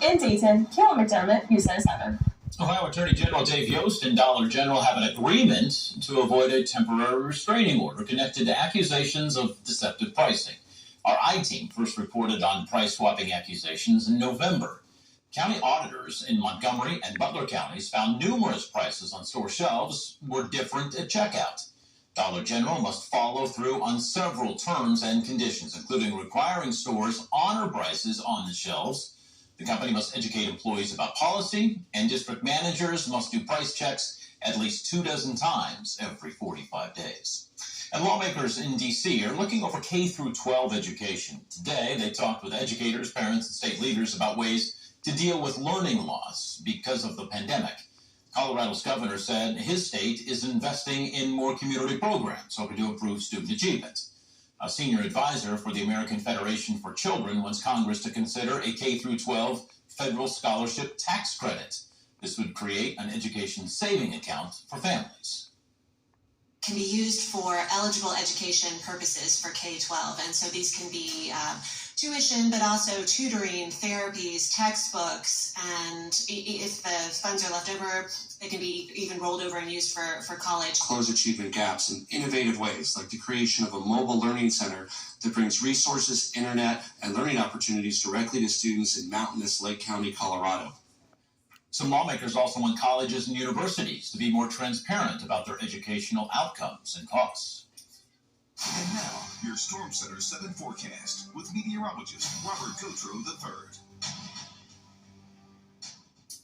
In Dayton, Kayla McDermott, USEN 7. Ohio Attorney General Dave Yost and Dollar General have an agreement to avoid a temporary restraining order connected to accusations of deceptive pricing. Our I-team first reported on price swapping accusations in November. County auditors in Montgomery and Butler counties found numerous prices on store shelves were different at checkout. Dollar General must follow through on several terms and conditions, including requiring stores honor prices on the shelves. The company must educate employees about policy, and district managers must do price checks at least 24 times every 45 days. And lawmakers in D.C. are looking over K-12 education. Today, they talked with educators, parents, and state leaders about ways to deal with learning loss because of the pandemic. Colorado's governor said his state is investing in more community programs, hoping to improve student achievement. A senior advisor for the American Federation for Children wants Congress to consider a K-12 federal scholarship tax credit. This would create an education saving account for families. Can be used for eligible education purposes for K-12, and so these can be tuition, but also tutoring, therapies, textbooks, and if the funds are left over, they can be even rolled over and used for college. Close achievement gaps in innovative ways, like the creation of a mobile learning center that brings resources, internet, and learning opportunities directly to students in mountainous Lake County, Colorado. Some lawmakers also want colleges and universities to be more transparent about their educational outcomes and costs. And now, your Storm Center 7 forecast with meteorologist Robert Gauthreaux III.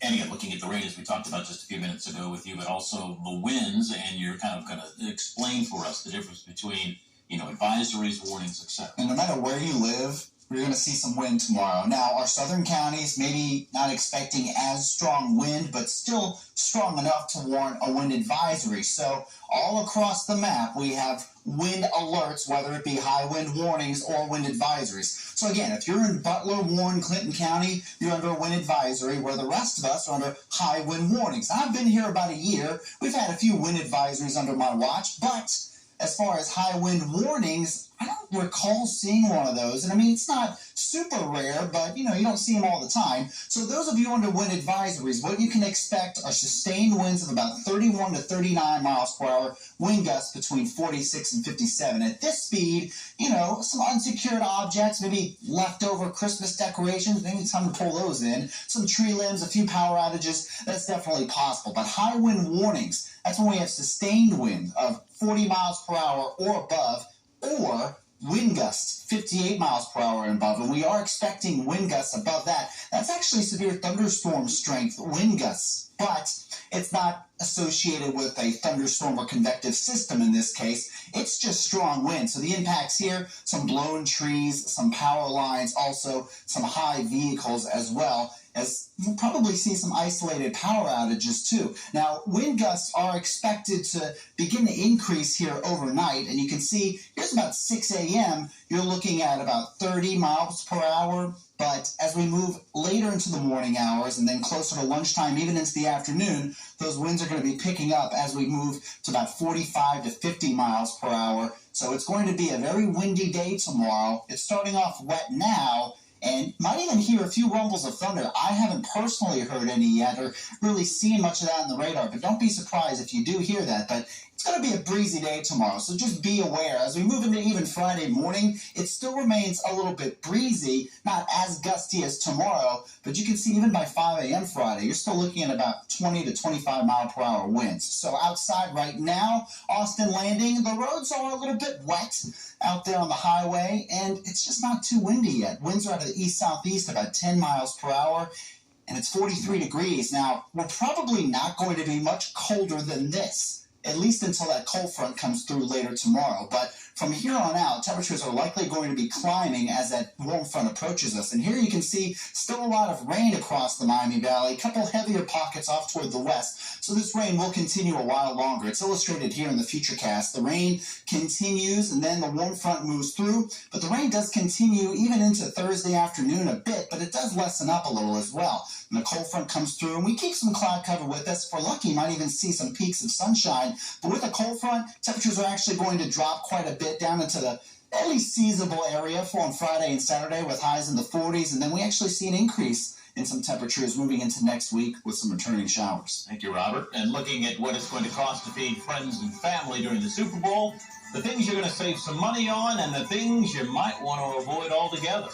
And again, looking at the rain as we talked about just a few minutes ago with you, but also the winds, and you're kind of going to explain for us the difference between, advisories, warnings, etc. And no matter where you live, we're going to see some wind tomorrow. Now, our southern counties, maybe not expecting as strong wind, but still strong enough to warrant a wind advisory. So all across the map, we have wind alerts, whether it be high wind warnings or wind advisories. So again, if you're in Butler, Warren, Clinton County, you're under a wind advisory, where the rest of us are under high wind warnings. I've been here about a year. We've had a few wind advisories under my watch, but as far as high wind warnings, I don't recall seeing one of those. And I mean, it's not super rare, but you don't see them all the time. So those of you under wind advisories, what you can expect are sustained winds of about 31 to 39 miles per hour, wind gusts between 46 and 57. At this speed, some unsecured objects, maybe leftover Christmas decorations, maybe it's time to pull those in. Some tree limbs, a few power outages, that's definitely possible. But high wind warnings, that's when we have sustained wind of 40 miles per hour or above, or wind gusts 58 miles per hour and above, and we are expecting wind gusts above that. That's actually severe thunderstorm strength wind gusts, but it's not associated with a thunderstorm or convective system in this case. It's just strong wind. So the impacts here, some blown trees, some power lines, also some high vehicles as well, as you'll probably see some isolated power outages too. Now, wind gusts are expected to begin to increase here overnight, and you can see here's about 6 a.m., you're looking at about 30 miles per hour, but as we move later into the morning hours and then closer to lunchtime, even into the afternoon, those winds are going to be picking up as we move to about 45 to 50 miles per hour. So it's going to be a very windy day tomorrow. It's starting off wet now, and might even hear a few rumbles of thunder. I haven't personally heard any yet or really seen much of that on the radar, but don't be surprised if you do hear that. But it's going to be a breezy day tomorrow, so just be aware. As we move into even Friday morning, it still remains a little bit breezy, not as gusty as tomorrow, but you can see even by 5 a.m. Friday, you're still looking at about 20 to 25 mile per hour winds. So outside right now, Austin Landing, the roads are a little bit wet out there on the highway, and it's just not too windy yet. Winds are out of the east-southeast about 10 miles per hour, and it's 43 degrees. Now, we're probably not going to be much colder than this, at least until that cold front comes through later tomorrow. But from here on out, temperatures are likely going to be climbing as that warm front approaches us. And here you can see still a lot of rain across the Miami Valley, a couple heavier pockets off toward the west. So this rain will continue a while longer. It's illustrated here in the Futurecast. The rain continues, and then the warm front moves through. But the rain does continue even into Thursday afternoon a bit, but it does lessen up a little as well. And the cold front comes through, and we keep some cloud cover with us. If we're lucky, you might even see some peaks of sunshine. But with a cold front, temperatures are actually going to drop quite a bit down into the at least seasonable area for on Friday and Saturday with highs in the 40s. And then we actually see an increase and some temperatures moving into next week with some returning showers. Thank you, Robert. And looking at what it's going to cost to feed friends and family during the Super Bowl, the things you're going to save some money on and the things you might want to avoid altogether.